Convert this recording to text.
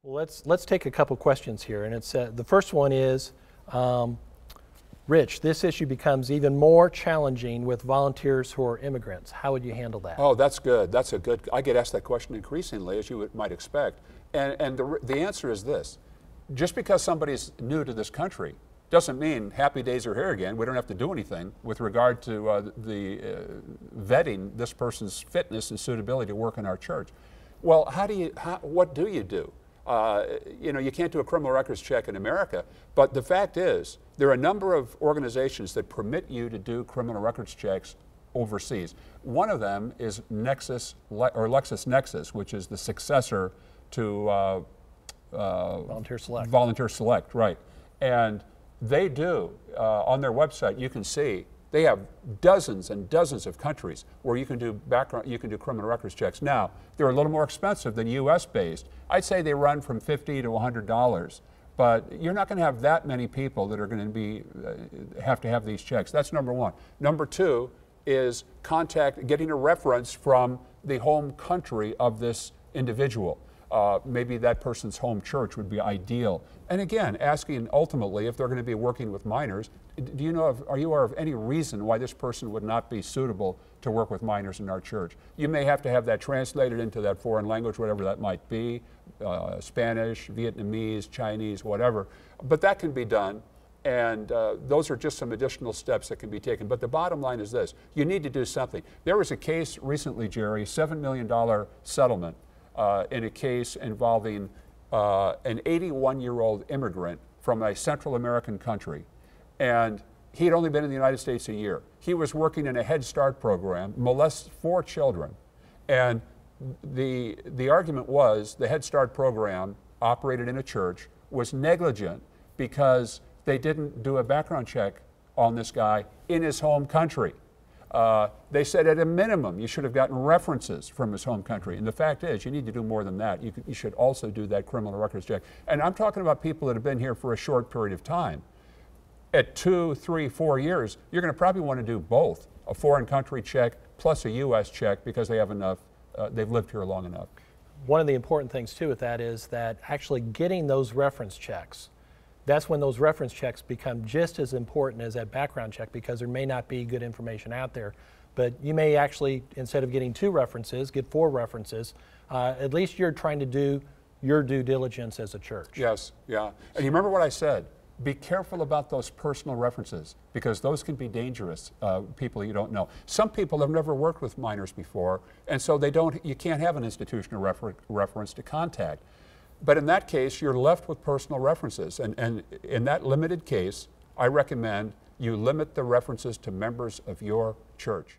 Well, let's take a couple questions here, and it's the first one is, Rich, this issue becomes even more challenging with volunteers who are immigrants. How would you handle that? Oh, that's good. That's a good. I get asked that question increasingly, as you might expect, and the answer is this: just because somebody's new to this country doesn't mean happy days are here again. We don't have to do anything with regard to vetting this person's fitness and suitability to work in our church. Well, what do you do? You know, you can't do a criminal records check in America, but the fact is there are a number of organizations that permit you to do criminal records checks overseas. One of them is LexisNexis, which is the successor to Volunteer Select. Volunteer Select, right. And they do, on their website, you can see they have dozens and dozens of countries where you can do criminal records checks. Now, they're a little more expensive than US based. I'd say they run from $50 to $100, but you're not going to have that many people that are going to have to have these checks. That's number one. Number two is getting a reference from the home country of this individual. Maybe that person's home church would be ideal. And again, asking ultimately if they're going to be working with minors, are you aware of any reason why this person would not be suitable to work with minors in our church? You may have to have that translated into that foreign language, whatever that might be, Spanish, Vietnamese, Chinese, whatever. But that can be done. And those are just some additional steps that can be taken. But the bottom line is this: you need to do something. There was a case recently, Jerry, $7 million settlement in a case involving an 81-year-old immigrant from a Central American country. And he had only been in the United States a year. He was working in a Head Start program, molests 4 children. And the argument was the Head Start program, operated in a church, was negligent because they didn't do a background check on this guy in his home country. They said at a minimum you should have gotten references from his home country. And the fact is, you need to do more than that. You should also do that criminal records check. And I'm talking about people that have been here for a short period of time. At 2, 3, 4 years, you're going to probably want to do both, a foreign country check plus a U.S. check, because they have enough, they've lived here long enough. One of the important things too with that is that actually getting those reference checks, that's when those reference checks become just as important as that background check, because there may not be good information out there. But you may actually, instead of getting 2 references, get 4 references. At least you're trying to do your due diligence as a church. Yes, yeah. And you remember what I said? Be careful about those personal references, because those can be dangerous, people you don't know. Some people have never worked with minors before, and so you can't have an institutional reference to contact. But in that case, you're left with personal references. And in that limited case, I recommend you limit the references to members of your church.